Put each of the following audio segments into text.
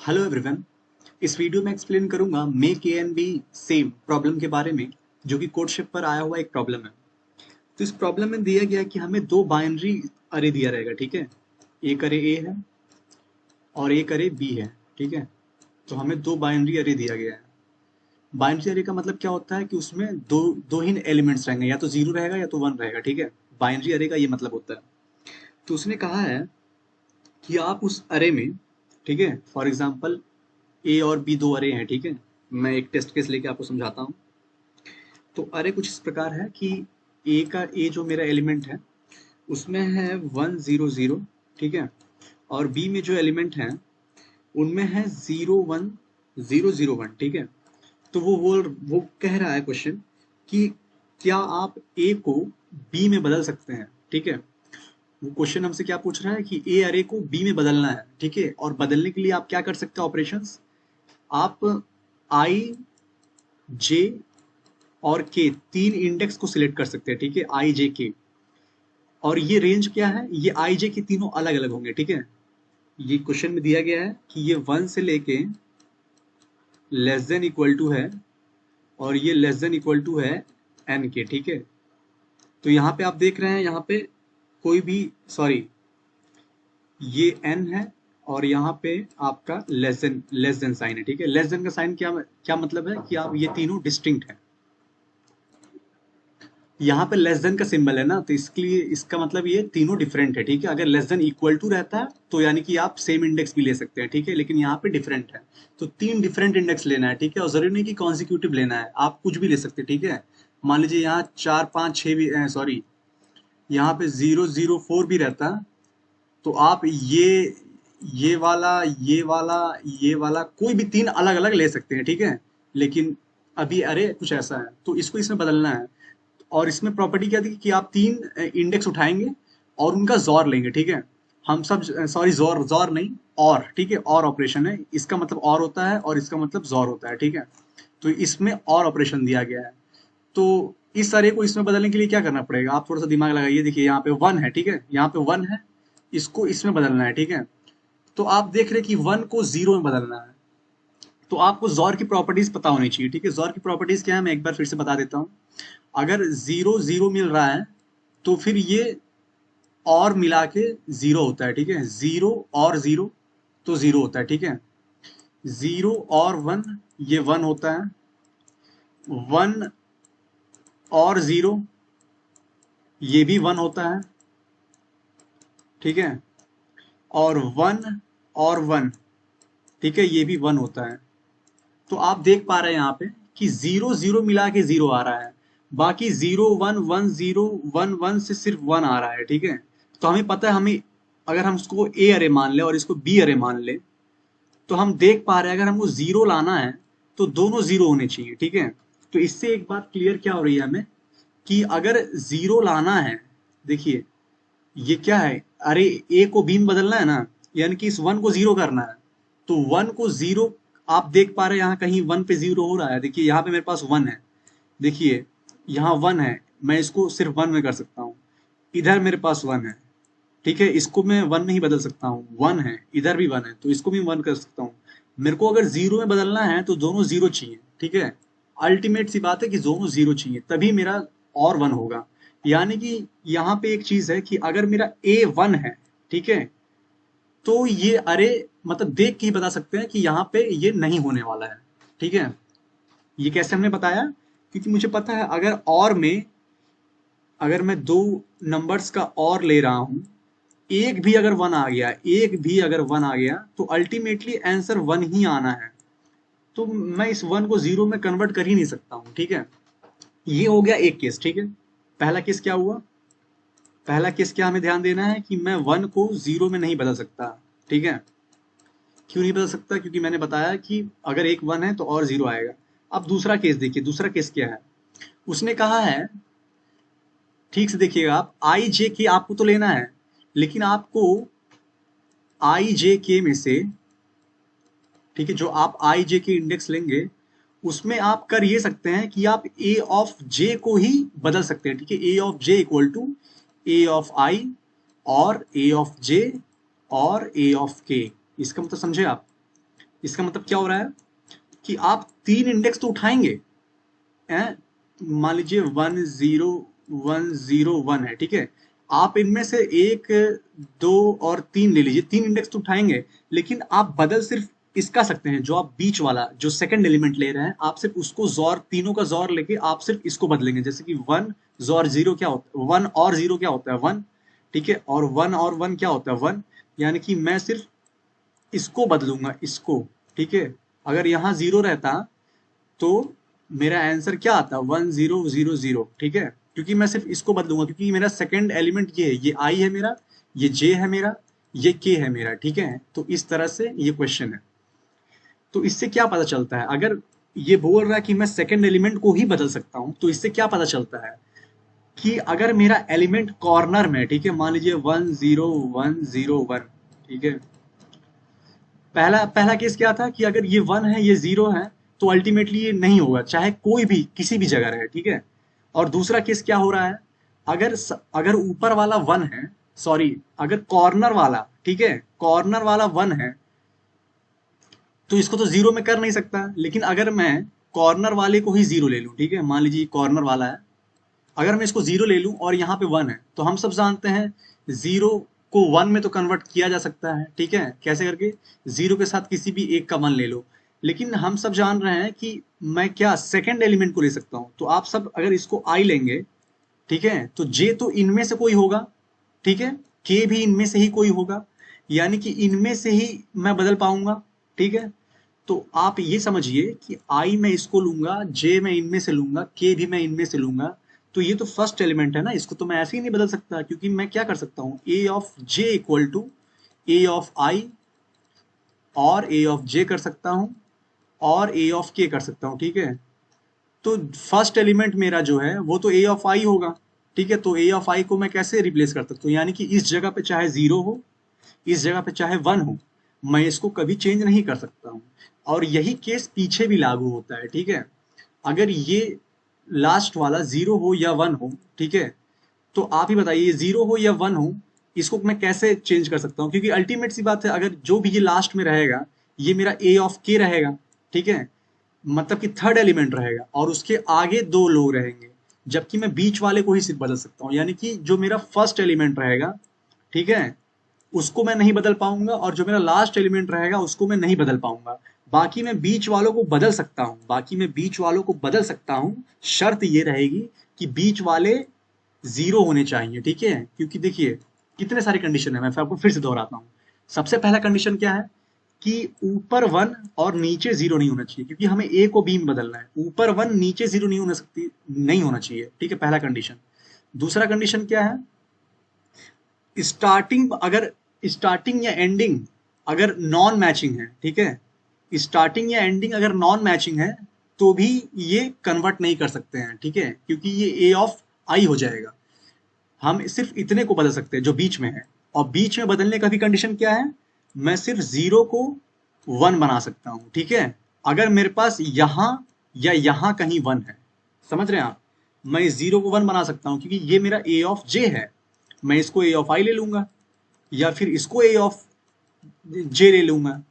Hello everyone. इस video में explain करूंगा make A and B same problem के बारे में, जो कि कोडशिप पर आया हुआ एक प्रॉब्लम है। तो इस प्रॉब्लम में दिया गया है कि हमें दो बाइनरी अरे दिया रहेगा, ठीक है। एक अरे ए है और एक अरे बी है, ठीक है। तो हमें दो बाइनरी अरे दिया गया है। बाइनरी अरे का मतलब क्या होता है कि उसमें दो दो ही एलिमेंट्स रहेंगे, या तो जीरो रहेगा या तो वन रहेगा, ठीक है। बाइनरी अरे का ये मतलब होता है। तो उसने कहा है कि आप उस अरे में, ठीक है, फॉर एग्जाम्पल ए और बी दो अरे हैं, ठीक है। मैं एक टेस्ट केस लेके आपको समझाता हूँ। तो अरे कुछ इस प्रकार है कि ए जो मेरा एलिमेंट है उसमें है 1 0 0, ठीक है। और बी में जो एलिमेंट है उनमें है 0 1 0 0 1, ठीक है। तो वो कह रहा है क्वेश्चन कि क्या आप ए को बी में बदल सकते हैं, ठीक है। वो क्वेश्चन हमसे क्या पूछ रहा है कि ए अरे को बी में बदलना है, ठीक है। और बदलने के लिए आप क्या कर सकते हैं ऑपरेशंस। आप आई जे और के तीन इंडेक्स को सिलेक्ट कर सकते हैं, ठीक है, आई जे के। और ये रेंज क्या है, ये आई जे के तीनों अलग अलग होंगे, ठीक है। ये क्वेश्चन में दिया गया है कि ये 1 से लेके लेस देन इक्वल टू है और ये लेस देन इक्वल टू है एन के, ठीक है। तो यहाँ पे आप देख रहे हैं, यहाँ पे कोई भी, सॉरी, ये एन है और यहाँ पे आपका लेस देन साइन है, ठीक है। लेस देन का साइन क्या क्या मतलब है कि आप ये तीनों डिस्टिंक्ट है। यहाँ पे लेस देन का सिंबल है ना, तो इसके लिए इसका मतलब ये तीनों डिफरेंट है, ठीक है। अगर लेस देन इक्वल टू रहता है तो यानी कि आप सेम इंडेक्स भी ले सकते हैं, ठीक है। लेकिन यहाँ पे डिफरेंट है, तो तीन डिफरेंट इंडेक्स लेना है, ठीक है। और जरूरी नहीं कि कॉन्सिक्यूटिव लेना है, आप कुछ भी ले सकते हैं, ठीक है। मान लीजिए यहाँ 4 5 6 भी, सॉरी, यहाँ पे 0 0 4 भी रहता, तो आप ये वाला कोई भी तीन अलग अलग ले सकते हैं, ठीक है। लेकिन अभी अरे कुछ ऐसा है तो इसको इसमें बदलना है। और इसमें प्रॉपर्टी क्या थी कि आप तीन इंडेक्स उठाएंगे और उनका जॉर लेंगे, ठीक है। हम सब, सॉरी, जॉर जॉर नहीं, और, ठीक है, और ऑपरेशन है। इसका मतलब और होता है और इसका मतलब जॉर होता है, ठीक है। तो इसमें और ऑपरेशन दिया गया है। तो इस अरे को इसमें बदलने के लिए क्या करना पड़ेगा, आप थोड़ा सा दिमाग लगाइए। देखिए यहाँ पे वन है, ठीक है, यहाँ पे वन है, इसको इसमें बदलना है, ठीक है। तो आप देख रहे हैं कि वन को जीरो में बदलना है, तो आपको जॉर की प्रॉपर्टीज पता होनी चाहिए, ठीक है। जॉर की प्रॉपर्टीज क्या है, मैं एक बार फिर से बता देता हूँ। अगर 0 0 मिल रहा है तो फिर ये और मिला के जीरो होता है, ठीक है। जीरो और जीरो तो जीरो होता है, ठीक है। जीरो और वन ये वन होता है। वन और जीरो ये भी वन होता है, ठीक है। और वन और वन, ठीक है, ये भी वन होता है। तो आप देख पा रहे हैं यहाँ पे कि 0 0 मिला के जीरो आ रहा है, बाकी 0 1 1 0 1 1 से सिर्फ वन आ रहा है, ठीक है। तो हमें पता है, हमें अगर हम उसको ए अरे मान ले और इसको बी अरे मान ले, तो हम देख पा रहे हैं अगर हमको जीरो लाना है तो दोनों जीरो होने चाहिए, ठीक है। तो इससे एक बात क्लियर क्या हो रही है हमें कि अगर जीरो लाना है, देखिए ये क्या है, अरे ए को बी में बदलना है ना, यानी कि इस वन को जीरो करना है। तो वन को जीरो, आप देख पा रहे हैं यहाँ कहीं वन पे जीरो हो रहा है। देखिए यहाँ पे मेरे पास वन है, देखिए यहाँ वन है, मैं इसको सिर्फ वन में कर सकता हूँ। इधर मेरे पास वन है, ठीक है, इसको मैं वन में ही बदल सकता हूँ। वन है, इधर भी वन है, तो इसको भी वन कर सकता हूँ। मेरे को अगर जीरो में बदलना है तो दोनों जीरो चाहिए, ठीक है। अल्टीमेट सी बात है कि दोनों जीरो चाहिए, तभी मेरा और वन होगा। यानी कि यहाँ पे एक चीज है कि अगर मेरा ए वन है, ठीक है, तो ये अरे, मतलब देख के ही बता सकते हैं कि यहाँ पे ये नहीं होने वाला है, ठीक है। ये कैसे हमने बताया, क्योंकि मुझे पता है अगर और में, अगर मैं दो नंबर्स का और ले रहा हूं, एक भी अगर वन आ गया, एक भी अगर वन आ गया, तो अल्टीमेटली आंसर वन ही आना है। तो मैं इस वन को जीरो में कन्वर्ट कर ही नहीं सकता हूं, ठीक है। ये हो गया एक केस, ठीक है। पहला केस क्या हुआ, पहला केस क्या हमें ध्यान देना है कि मैं वन को जीरो में नहीं बदल सकता, ठीक है। क्यों नहीं बदल सकता, क्योंकि मैंने बताया कि अगर एक वन है तो और जीरो आएगा। अब दूसरा केस देखिए, दूसरा केस क्या है। उसने कहा है, ठीक से देखिएगा आप, आई जे के आपको तो लेना है, लेकिन आपको आई जे के में से, ठीक है, जो आप आई जे के इंडेक्स लेंगे उसमें आप कर ये सकते हैं कि आप ए ऑफ जे को ही बदल सकते हैं, ठीक है। A of J equal to A of I और ए ऑफ जे और ए ऑफ के, इसका मतलब समझे आप। इसका मतलब क्या हो रहा है कि आप 3 इंडेक्स तो उठाएंगे, मान लीजिए 10101 है, ठीक है। आप इनमें से 1, 2 और 3 ले लीजिए, 3 इंडेक्स तो उठाएंगे, लेकिन आप बदल सिर्फ इसका सकते हैं, जो आप बीच वाला जो सेकंड एलिमेंट ले रहे हैं, आप सिर्फ उसको जोर, तीनों का जोर लेके आप सिर्फ इसको बदलेंगे। जैसे कि 1 जोर 0 क्या होता है, 1 और 0 क्या होता है 1, ठीक है, और 1 और 1 क्या होता है 1, यानी कि मैं सिर्फ इसको बदलूंगा, इसको, ठीक है। अगर यहाँ 0 रहता तो मेरा आंसर क्या आता, 1000, ठीक है, क्योंकि मैं सिर्फ इसको बदलूंगा, क्योंकि मेरा सेकंड एलिमेंट ये है, ये आई है मेरा, ये जे है मेरा, ये के है मेरा, ठीक है। तो इस तरह से ये क्वेश्चन है। तो इससे क्या पता चलता है, अगर ये बोल रहा है कि मैं सेकंड एलिमेंट को ही बदल सकता हूं, तो इससे क्या पता चलता है कि अगर मेरा एलिमेंट कॉर्नर में, ठीक है, मान लीजिए 10101, ठीक है, पहला पहला केस क्या था कि अगर ये 1 है, ये 0 है, तो अल्टीमेटली ये नहीं होगा, चाहे कोई भी किसी भी जगह रहे, ठीक है। और दूसरा केस क्या हो रहा है, अगर ऊपर वाला 1 है, सॉरी, अगर कॉर्नर वाला, ठीक है, कॉर्नर वाला 1 है, तो इसको तो 0 में कर नहीं सकता, लेकिन अगर मैं कॉर्नर वाले को ही 0 ले लूं, ठीक है, मान लीजिए कॉर्नर वाला है, अगर मैं इसको 0 ले लूं और यहाँ पे 1 है, तो हम सब जानते हैं 0 को 1 में तो कन्वर्ट किया जा सकता है, ठीक है, कैसे करके, 0 के साथ किसी भी एक का 1 ले लो। लेकिन हम सब जान रहे हैं कि मैं क्या सेकंड एलिमेंट को ले सकता हूं, तो आप सब अगर इसको आई लेंगे, ठीक है, तो जे तो इनमें से कोई होगा, ठीक है, के भी इनमें से ही कोई होगा, यानी कि इनमें से ही मैं बदल पाऊंगा, ठीक है। तो आप ये समझिए कि आई मैं इसको लूंगा, जे मैं इनमें से लूंगा, के भी मैं इनमें से लूंगा, तो ये तो फर्स्ट एलिमेंट है ना, इसको तो मैं ऐसे ही नहीं बदल सकता, क्योंकि मैं क्या कर सकता हूँ, A of J equal to A of I और ए ऑफ जे कर सकता हूँ और ए ऑफ के कर सकता हूँ, ठीक है। तो फर्स्ट एलिमेंट मेरा जो है वो तो ए ऑफ आई होगा, ठीक है। तो ए ऑफ आई को मैं कैसे रिप्लेस कर सकता हूँ, यानी कि इस जगह पे चाहे 0 हो, इस जगह पे चाहे 1 हो, मैं इसको कभी चेंज नहीं कर सकता हूँ। और यही केस पीछे भी लागू होता है, ठीक है। अगर ये लास्ट वाला 0 हो या 1 हो, ठीक है, तो आप ही बताइए, ये 0 हो या 1 हो, इसको मैं कैसे चेंज कर सकता हूँ, क्योंकि अल्टीमेट सी बात है, अगर जो भी ये लास्ट में रहेगा, ये मेरा ए ऑफ के रहेगा, ठीक है, मतलब कि थर्ड एलिमेंट रहेगा, और उसके आगे 2 लोग रहेंगे, जबकि मैं बीच वाले को ही सिर्फ बदल सकता हूँ, यानी कि जो मेरा फर्स्ट एलिमेंट रहेगा, ठीक है, उसको मैं नहीं बदल पाऊंगा, और जो मेरा लास्ट एलिमेंट रहेगा उसको मैं नहीं बदल पाऊंगा। बाकी मैं बीच वालों को बदल सकता हूँ, बाकी मैं बीच वालों को बदल सकता हूँ, शर्त ये रहेगी कि बीच वाले 0 होने चाहिए, ठीक है। क्योंकि देखिए कितने सारे कंडीशन है, मैं आपको फिर से दोहराता हूँ। सबसे पहला कंडीशन क्या है कि ऊपर 1 और नीचे 0 नहीं होना चाहिए, क्योंकि हमें ए को बी में बदलना है, ऊपर 1 नीचे 0 नहीं होना सकती, नहीं होना चाहिए, ठीक है, पहला कंडीशन। दूसरा कंडीशन क्या है, स्टार्टिंग या एंडिंग अगर नॉन मैचिंग है, ठीक है, स्टार्टिंग या एंडिंग अगर नॉन मैचिंग है, तो भी ये कन्वर्ट नहीं कर सकते हैं, ठीक है, क्योंकि ये ए ऑफ आई हो जाएगा। हम सिर्फ इतने को बदल सकते हैं जो बीच में है, और बीच में बदलने का भी कंडीशन क्या है, मैं सिर्फ 0 को 1 बना सकता हूं, ठीक है, अगर मेरे पास यहां या यहां कहीं 1 है, समझ रहे हैं आप, मैं इस 0 को 1 बना सकता हूं, क्योंकि ये मेरा ए ऑफ जे है, मैं इसको ए ऑफ आई ले लूंगा, या फिर इसको ए ऑफ जे ले लूंगा,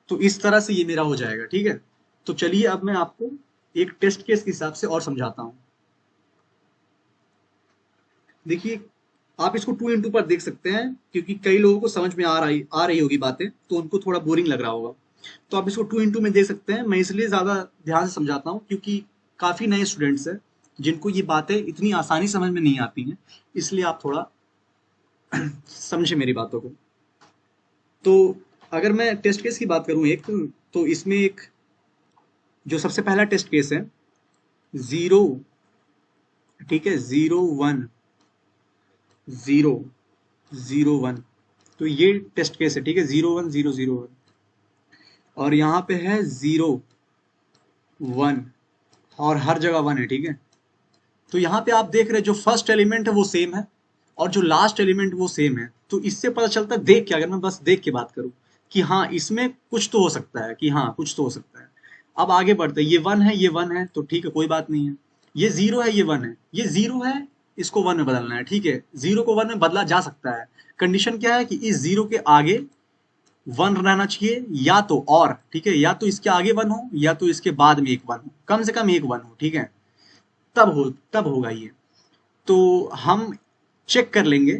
तो इस तरह से ये मेरा हो जाएगा, ठीक है। तो चलिए अब मैं आपको एक टेस्ट केस के हिसाब से और समझाता हूं। देखिए, आप इसको 2 into पर देख सकते हैं, क्योंकि कई लोगों को समझ में आ रही होगी बातें, तो उनको थोड़ा बोरिंग लग रहा होगा, तो आप इसको 2 into में देख सकते हैं। मैं इसलिए ज्यादा ध्यान से समझाता हूँ, क्योंकि काफी नए स्टूडेंट्स हैं जिनको ये बातें इतनी आसानी समझ में नहीं आती हैं, इसलिए आप थोड़ा समझे मेरी बातों को। तो अगर मैं टेस्ट केस की बात करूं एक, तो इसमें एक जो सबसे पहला टेस्ट केस है 0, ठीक है, 0 1 0 0 1, तो ये टेस्ट केस है, ठीक है, 0 1 0 0 1, और यहाँ पे है 0 1, और हर जगह 1 है, ठीक है। तो यहाँ पे आप देख रहे हैं जो फर्स्ट एलिमेंट है वो सेम है, और जो लास्ट एलिमेंट वो सेम है, तो इससे पता चलता है, देख के, अगर मैं बस देख के बात करूं कि हाँ इसमें कुछ तो हो सकता है, कि हाँ कुछ तो हो सकता है। अब आगे बढ़ते हैं, ये 1 है, ये 1 है, तो ठीक है, कोई बात नहीं है। ये 0 है, ये 1 है, ये 0 है, इसको 1 में बदलना है, ठीक है, 0 को 1 में बदला जा सकता है। कंडीशन क्या है कि इस 0 के आगे वन रहना चाहिए या तो, और ठीक है, या तो इसके आगे वन हो या तो इसके बाद में एक वन हो, कम से कम एक वन हो, ठीक है, तब होगा ये। तो हम चेक कर लेंगे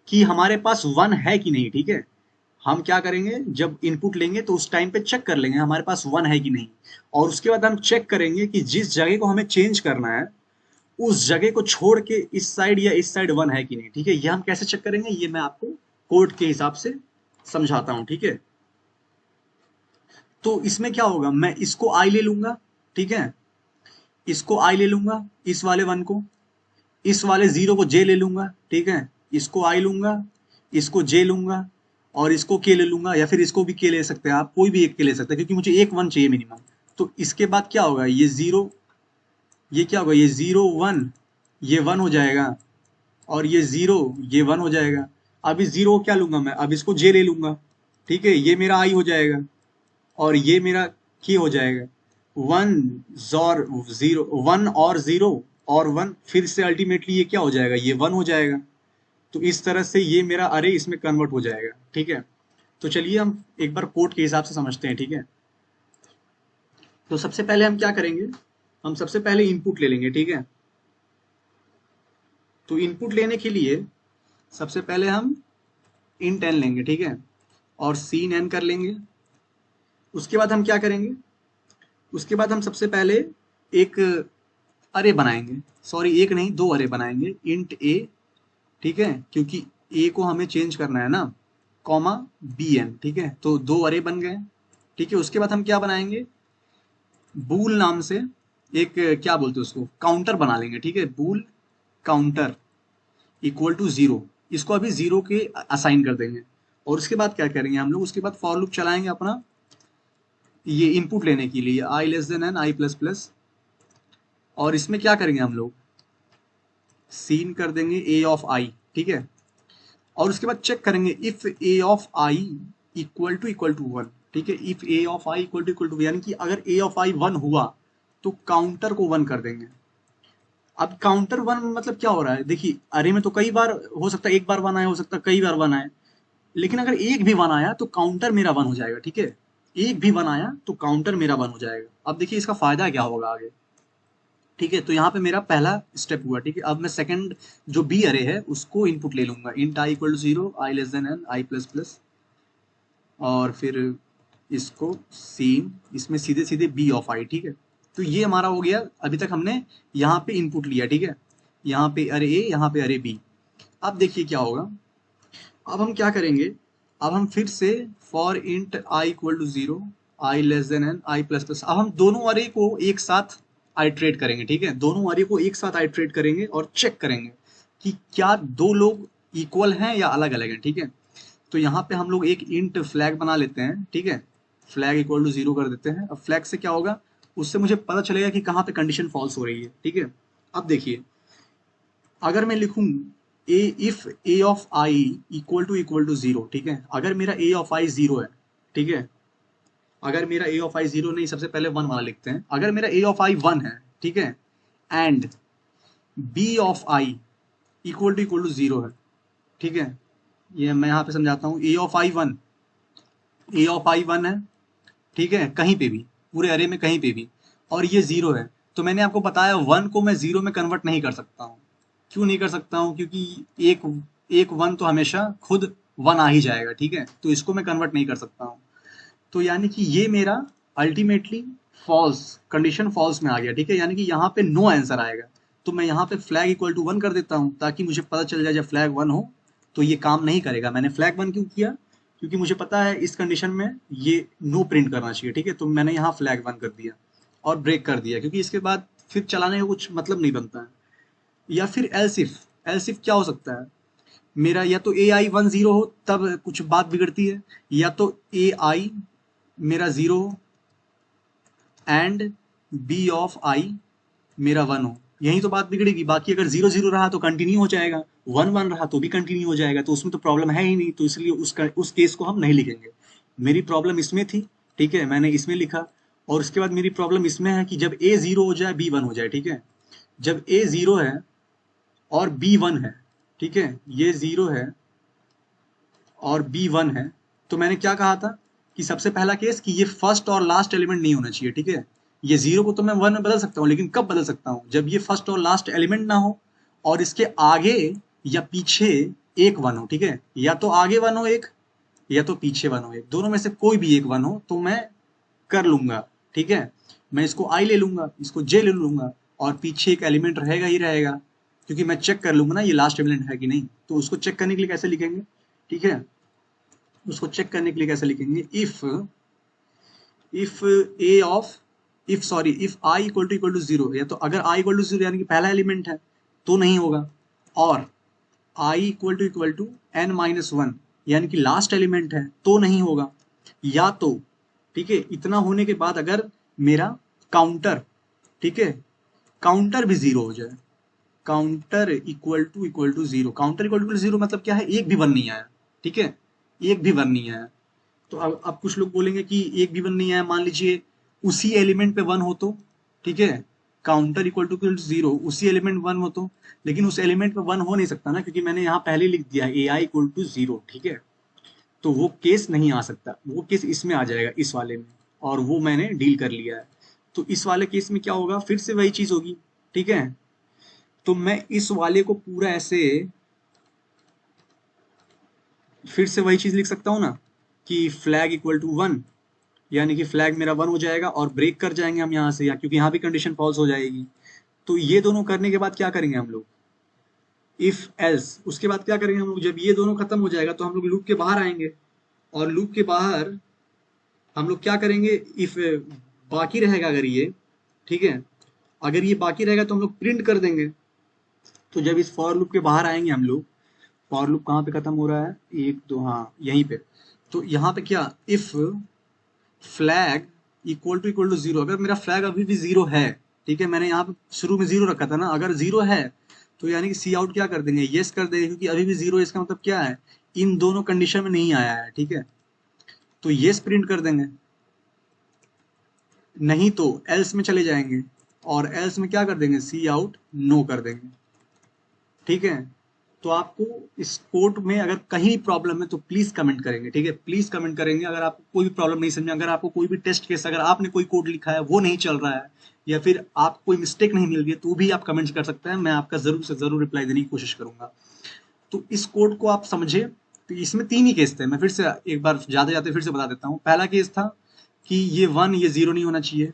कि हमारे पास वन है कि नहीं, ठीक है। हम क्या करेंगे, जब इनपुट लेंगे तो उस टाइम पे चेक कर लेंगे हमारे पास वन है कि नहीं, और उसके बाद हम चेक करेंगे कि जिस जगह को हमें चेंज करना है उस जगह को छोड़ के इस साइड या इस साइड वन है कि नहीं, ठीक है। ये हम कैसे चेक करेंगे, ये मैं आपको कोड के हिसाब से समझाता हूं, ठीक है। तो इसमें क्या होगा, मैं इसको आई ले लूंगा, ठीक है, इसको आई ले लूंगा, इस वाले वन को, इस वाले जीरो को जे ले लूंगा, ठीक है, इसको आई लूंगा, इसको जे लूंगा, और इसको के ले लूंगा, या फिर इसको भी के ले सकते हैं आप, कोई भी एक के ले सकते हैं, क्योंकि मुझे एक वन चाहिए मिनिमम। तो इसके बाद क्या होगा, ये जीरो, ये क्या होगा, ये जीरो वन, ये वन हो जाएगा, और ये जीरो, ये वन हो जाएगा। अब इस जीरो को क्या लूंगा मैं, अब इसको जे ले लूंगा, ठीक है, ये मेरा आई हो जाएगा, और ये मेरा के हो जाएगा। वन और जीरो, वन और जीरो और वन, फिर से अल्टीमेटली ये क्या हो जाएगा, ये वन हो जाएगा। तो इस तरह से ये मेरा अरे इसमें कन्वर्ट हो जाएगा, ठीक है। तो चलिए हम एक बार कोड के हिसाब से समझते हैं, ठीक है। तो सबसे पहले हम क्या करेंगे, हम सबसे पहले इनपुट ले लेंगे, ठीक है। तो इनपुट लेने के लिए सबसे पहले हम इंट एन लेंगे, ठीक है, और सीन एन कर लेंगे। उसके बाद हम क्या करेंगे, उसके बाद हम सबसे पहले एक अरे बनाएंगे, सॉरी एक नहीं, दो अरे बनाएंगे, इंट ए, ठीक है, क्योंकि ए को हमें चेंज करना है ना, कॉमा बी एन, ठीक है, तो दो अरे बन गए, ठीक है। उसके बाद हम क्या बनाएंगे, बूल नाम से एक, क्या बोलते हैं उसको, काउंटर बना लेंगे, ठीक है, बूल काउंटर इक्वल टू जीरो, इसको अभी जीरो के असाइन कर देंगे। और उसके बाद क्या करेंगे हम लोग, उसके बाद फॉर लूप चलाएंगे अपना, ये इनपुट लेने के लिए आई less than n i plus plus, और इसमें क्या करेंगे हम लोग, सीन कर देंगे ए ऑफ आई, ठीक है, और उसके बाद चेक करेंगे if A of I equal to one, ठीक है, if A of I equal to, यानी कि अगर ए ऑफ आई वन हुआ तो काउंटर को वन कर देंगे। अब काउंटर वन मतलब क्या हो रहा है, देखिए अरे में तो कई बार हो सकता है, एक बार वन आया, हो सकता है कई बार वन आए, लेकिन अगर एक भी वन आया तो काउंटर मेरा वन हो जाएगा, ठीक है, एक भी वन आया तो काउंटर मेरा वन हो जाएगा। अब देखिए इसका फायदा क्या होगा आगे, ठीक है। तो यहाँ पे मेरा पहला स्टेप हुआ, ठीक है। अब मैं सेकंड जो बी अरे है उसको इनपुट ले लूंगा, int i equal to zero, i less than n i plus plus, और फिर इसको सीन, इसमें सीधे सीधे बी ऑफ आई, ठीक है। तो ये हमारा हो गया, अभी तक हमने यहाँ पे इनपुट लिया, ठीक है, यहाँ पे अरे ए, यहाँ पे अरे बी। अब देखिए क्या होगा, अब हम क्या करेंगे, अब हम फिर से for int i equal to zero, i less than n i plus plus, अब हम दोनों अरे को एक साथ आइट्रेट करेंगे, ठीक है, दोनों अरे को एक साथ आइट्रेट करेंगे और चेक करेंगे कि क्या दो लोग इक्वल हैं या अलग अलग हैं, ठीक है। तो यहाँ पे हम लोग एक इंट फ्लैग बना लेते हैं, ठीक है, फ्लैग इक्वल टू जीरो कर देते हैं। अब फ्लैग से क्या होगा, उससे मुझे पता चलेगा कि कहाँ पे कंडीशन फॉल्स हो रही है, ठीक है। अब देखिए अगर मैं लिखूं A, if A of I equal to zero, ठीक है, अगर मेरा ए ऑफ आई जीरो है, ठीक है, अगर मेरा ए ऑफ आई जीरो नहीं, सबसे पहले वन वाला लिखते हैं, अगर मेरा ए ऑफ आई वन है, ठीक है, and B of I equal to zero है, ठीक है, ये मैं यहाँ पे समझाता हूँ, A of I one, A of I one है, ठीक है, कहीं पे भी, पूरे अरे में कहीं पे भी, और ये जीरो है, तो मैंने आपको बताया वन को मैं जीरो में कन्वर्ट नहीं कर सकता हूँ। क्यों नहीं कर सकता हूँ, क्योंकि एक एक वन तो हमेशा खुद वन आ ही जाएगा, ठीक है, तो इसको मैं कन्वर्ट नहीं कर सकता हूँ। तो यानी कि ये मेरा अल्टीमेटली फॉल्स, कंडीशन फॉल्स में आ गया, ठीक है, यानी कि यहाँ पे नो आंसर आएगा। तो मैं यहाँ पे फ्लैग इक्वल टू वन कर देता हूँ, ताकि मुझे पता चल जाए जब फ्लैग वन हो तो ये काम नहीं करेगा। मैंने फ्लैग वन क्यों किया, क्योंकि मुझे पता है इस कंडीशन में ये नो प्रिंट करना चाहिए, ठीक है, तो मैंने यहाँ फ्लैग वन कर दिया और ब्रेक कर दिया, क्योंकि इसके बाद फिर चलाने का कुछ मतलब नहीं बनता है। या फिर एल्सिफ, एल्सिफ क्या हो सकता है, मेरा या तो ए आई वन जीरो हो तब कुछ बात बिगड़ती है, या तो ए आई मेरा जीरो हो एंड बी ऑफ आई मेरा वन हो, यही तो बात बिगड़ेगी। बाकी अगर जीरो जीरो रहा तो कंटिन्यू हो जाएगा, वन वन रहा तो भी कंटिन्यू हो जाएगा, तो उसमें तो प्रॉब्लम है ही नहीं, तो इसलिए उस केस को हम नहीं लिखेंगे। मेरी प्रॉब्लम इसमें थी, ठीक है, मैंने इसमें लिखा। और उसके बाद मेरी प्रॉब्लम इसमें है कि जब ए जीरो हो जाए बी वन हो जाए, ठीक है, जब ए जीरो है और बी वन है, ठीक है, ये जीरो है और बी वन है, तो मैंने क्या कहा था कि सबसे पहला केस कि ये फर्स्ट और लास्ट एलिमेंट नहीं होना चाहिए, ठीक है। ये 0 को तो मैं 1 में बदल सकता हूँ, लेकिन कब बदल सकता हूँ, जब ये फर्स्ट और लास्ट एलिमेंट ना हो और इसके आगे या पीछे एक 1 हो, ठीक है। या तो आगे 1 हो एक, या तो पीछे 1 हो एक, दोनों में से कोई भी एक 1 हो तो मैं कर लूंगा, ठीक है। मैं इसको आई ले लूंगा, इसको जे ले लूंगा, और पीछे एक एलिमेंट रहेगा ही रहेगा, क्योंकि मैं चेक कर लूंगा ना ये लास्ट एलिमेंट है कि नहीं। तो उसको चेक करने के लिए कैसे लिखेंगे, ठीक है, उसको चेक करने के लिए कैसे लिखेंगे, if A of if i equal to zero, या तो अगर आई इक्वल टू जीरो यानी कि पहला एलिमेंट है तो नहीं होगा, और I equal to N minus one यानी कि लास्ट एलिमेंट है तो नहीं होगा, या तो, ठीक है, इतना होने के बाद अगर मेरा काउंटर, ठीक है, काउंटर भी जीरो हो जाए, counter equal to zero, counter equal to zero मतलब क्या है, एक भी वन नहीं आया, ठीक है, एक भी वन नहीं आया। तो अब कुछ लोग बोलेंगे कि एक भी वन नहीं आया, मान लीजिए उसी एलिमेंट पे वन हो तो, ठीक है, काउंटर इक्वल टू जीरो, उसी एलिमेंट वन हो तो, लेकिन उस एलिमेंट पे वन हो नहीं सकता ना, क्योंकि मैंने यहाँ पहले लिख दिया ए आई इक्वल टू जीरो, ठीक है। तो वो केस नहीं आ सकता, वो केस इसमें आ जाएगा, इस वाले में, और वो मैंने डील कर लिया है। तो इस वाले केस में क्या होगा, फिर से वही चीज होगी, ठीक है। तो मैं इस वाले को पूरा ऐसे फिर से वही चीज लिख सकता हूँ ना, कि फ्लैग इक्वल टू वन, यानी कि फ्लैग मेरा वन हो जाएगा और ब्रेक कर जाएंगे हम यहाँ से, या क्योंकि यहाँ भी कंडीशन फॉल्स हो जाएगी। तो ये दोनों करने के बाद क्या करेंगे हम लोग, इफ एल्स, उसके बाद क्या करेंगे हम लोग, जब ये दोनों खत्म हो जाएगा तो हम लोग लूप के बाहर आएंगे, और लूप के बाहर हम लोग क्या करेंगे, इफ बाकी रहेगा अगर ये, ठीक है, अगर ये बाकी रहेगा तो हम लोग प्रिंट कर देंगे। तो जब इस फॉर लूप के बाहर आएंगे हम लोग, फॉर लूप कहाँ पे खत्म हो रहा है, एक दो, हाँ यहीं पे। तो यहाँ पे क्या, if flag equal to zero, अगर मेरा फ्लैग अभी भी जीरो है, ठीक है, मैंने यहाँ पे शुरू में जीरो रखा था ना, अगर जीरो है तो यानी कि सी आउट क्या कर देंगे, यस कर देंगे, क्योंकि अभी भी जीरो, इसका मतलब क्या है, इन दोनों कंडीशन में नहीं आया है, ठीक है। तो यस प्रिंट कर देंगे, नहीं तो एल्स में चले जाएंगे, और एल्स में क्या कर देंगे, सी आउट नो कर देंगे, ठीक है। तो आपको इस कोड में अगर कहीं प्रॉब्लम है तो प्लीज कमेंट करेंगे, ठीक है, प्लीज कमेंट करेंगे। अगर आपको कोई भी प्रॉब्लम नहीं समझा, अगर आपको कोई भी टेस्ट केस, अगर आपने कोई कोड लिखा है वो नहीं चल रहा है, या फिर आपको कोई मिस्टेक नहीं मिल रही है, तो भी आप कमेंट कर सकते हैं, मैं आपका जरूर से जरूर रिप्लाई देने की कोशिश करूंगा। तो इस कोड को आप समझे, तो इसमें तीन ही केस थे, मैं फिर से एक बार जाते जाते फिर से बता देता हूँ। पहला केस था कि ये वन ये जीरो नहीं होना चाहिए,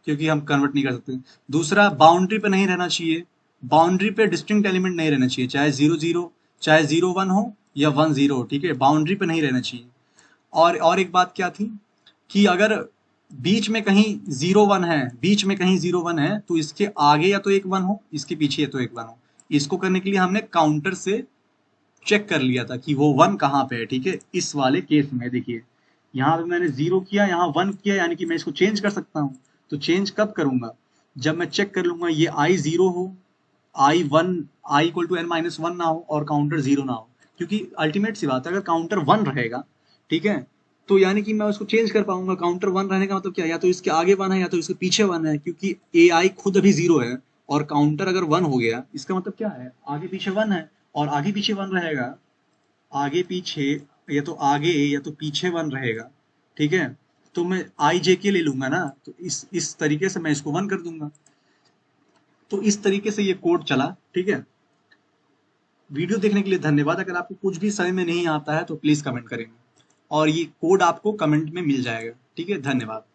क्योंकि हम कन्वर्ट नहीं कर सकते। दूसरा, बाउंड्री पे नहीं रहना चाहिए, बाउंड्री पे डिस्टिंक्ट एलिमेंट नहीं रहना चाहिए, चाहे जीरो जीरो, चाहे जीरो वन हो या वन जीरो, ठीक है, बाउंड्री पे नहीं रहना चाहिए। और एक बात क्या थी, कि अगर बीच में कहीं जीरो वन है, बीच में कहीं जीरो वन है, तो इसके आगे या तो एक वन हो, इसके पीछे या तो एक वन हो। इसको करने के लिए हमने काउंटर से चेक कर लिया था कि वो वन कहाँ पे है, ठीक है। इस वाले केस में देखिए, यहाँ पे मैंने जीरो किया, यहाँ वन किया, यानी कि मैं इसको चेंज कर सकता हूँ। तो चेंज कब करूंगा, जब मैं चेक कर लूंगा ये आई जीरो हो, i one, i equal to N minus one ना हो, और काउंटर जीरो ना हो, क्योंकि अल्टीमेट सी बात है, अगर काउंटर वन रहेगा, ठीक है, तो यानी कि मैं उसको चेंज कर पाऊंगा। काउंटर वन रहने का मतलब क्या, या तो इसके आगे वन है या तो इसके पीछे वन है, क्योंकि ए आई खुद अभी जीरो है, और काउंटर अगर वन हो गया, इसका मतलब क्या है, आगे पीछे वन है, और आगे पीछे वन रहेगा, आगे पीछे, या तो आगे या तो पीछे वन रहेगा, ठीक है। तो मैं आई जे के ले लूंगा ना, तो इस तरीके से मैं इसको वन कर दूंगा। तो इस तरीके से ये कोड चला, ठीक है। वीडियो देखने के लिए धन्यवाद। अगर आपको कुछ भी समझ में नहीं आता है तो प्लीज कमेंट करेंगे, और ये कोड आपको कमेंट में मिल जाएगा, ठीक है। धन्यवाद।